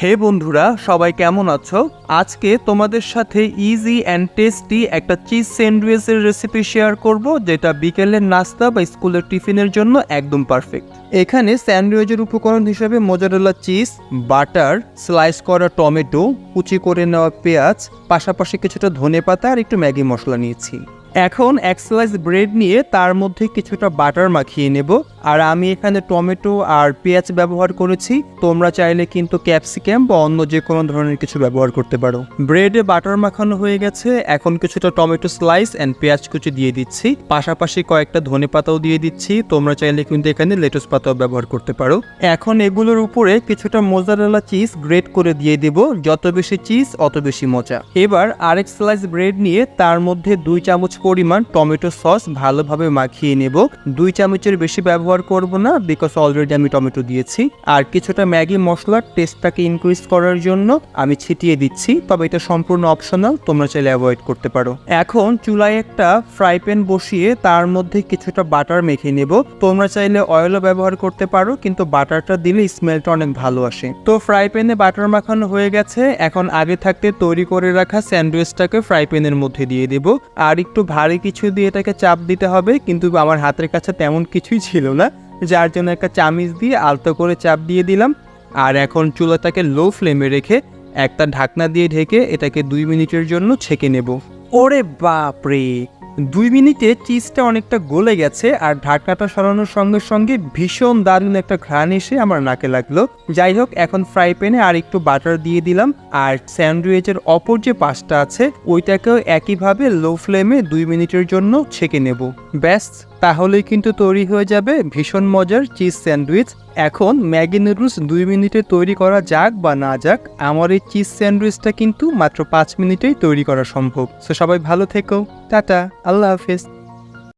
হে বন্ধুরা, সবাই কেমন আছো? আজকে তোমাদের সাথে ইজি অ্যান্ড টেস্টি একটা চিজ স্যান্ডউইচের রেসিপি শেয়ার করব, যেটা বিকেলের নাস্তা বা স্কুলের টিফিনের জন্য একদম পারফেক্ট। এখানে স্যান্ডউইচের উপকরণ হিসেবে মোজারেলা চিজ, বাটার, স্লাইস করা টমেটো, কুচি করে নেওয়া পেঁয়াজ, পাশাপাশি কিছুটা ধনেপাতা আর একটু ম্যাগি মশলা নিয়েছি। এখন এক স্লাইস ব্রেড নিয়ে তার মধ্যে কিছুটা বাটার মাখিয়ে নেব। আর আমি এখানে টমেটো আর পেঁয়াজ ব্যবহার করেছি, তোমরা চাইলে কিন্তু ক্যাপসিকাম বা অন্য যে কোনো ধরনের কিছু ব্যবহার করতে পারো। ব্রেডে বাটার মাখানো হয়ে গেছে, এখন কিছুটা টমেটো স্লাইস অ্যান্ড পেঁয়াজ কুচি দিয়ে দিচ্ছি, পাশাপাশি কয়েকটা ধনেপাতাও দিয়ে দিচ্ছি। তোমরা চাইলে কিন্তু এখানে লেটুস পাতাও ব্যবহার করতে পারো। এখন এগুলোর উপরে কিছুটা মোজারেলা চিজ গ্রেট করে দিয়ে দেব, যত বেশি চিজ অত বেশি মজা। এবার আরেক স্লাইস ব্রেড নিয়ে তার মধ্যে 2 চামচ পরিমাণ টমেটো সস ভালোভাবে মাখিয়ে নেব। 2 চামচের বেশি ব্যবহার করব না, বিকজ অলরেডি আমি টমেটো দিয়েছি। আর কিছুটা ম্যাগি মশলার টেস্টটাকে ইনক্রিজ করার জন্য আমি ছিটিয়ে দিচ্ছি, তবে এটা সম্পূর্ণ অপশনাল, তোমরা চাইলে অ্যাভয়েড করতে পারো। এখন চুলায় একটা ফ্রাই প্যান বসিয়ে তার মধ্যে কিছুটা বাটার মেখে নেব। তোমরা চাইলে অয়েলও ব্যবহার করতে পারো, কিন্তু বাটারটা দিলে স্মেলটা অনেক ভালো আসে। তো ফ্রাই প্যানে বাটার মাখানো হয়ে গেছে, এখন আগে থাকতে তৈরি করে রাখা স্যান্ডউইচটাকে ফ্রাই প্যানের মধ্যে দিয়ে দেব। আর একটু ভারী কিছু দিয়ে এটাকে চাপ দিতে হবে, কিন্তু আমার হাতের কাছে তেমন কিছুই ছিল না, যার জন্য একটা চামিচ দিয়ে আলতো করে চাপ দিয়ে দিলাম। আর এখন চুলাটাকে লো ফ্লেমে রেখে একটা ঢাকনা দিয়ে ঢেকে এটাকে 2 মিনিটের জন্য ছেঁকে নেব। ওরে বাপরে, 2 মিনিটে চিজটা অনেকটা গলে গেছে, আর ঢাকনাটা সরানোর সঙ্গে সঙ্গে ভীষণ দারুণ একটা ঘ্রাণ এসে আমার নাকে লাগলো। যাই হোক, এখন ফ্রাই প্যানে আর একটু বাটার দিয়ে দিলাম, আর স্যান্ডউইচের অপর যে পাশটা আছে ওইটাকেও একইভাবে লো ফ্লেমে 2 মিনিটের জন্য ছেঁকে নেব। ব্যাস, তাহলেই কিন্তু তৈরি হয়ে যাবে ভীষণ মজার চিজ স্যান্ডউইচ। এখন ম্যাগি নুডলস 2 মিনিটে তৈরি করা যাক বা না যাক, আমার এই চিজ স্যান্ডউইচটা কিন্তু মাত্র 5 মিনিটেই তৈরি করা সম্ভব। সো সবাই ভালো থেকো, টাটা, আল্লাহ হাফেজ।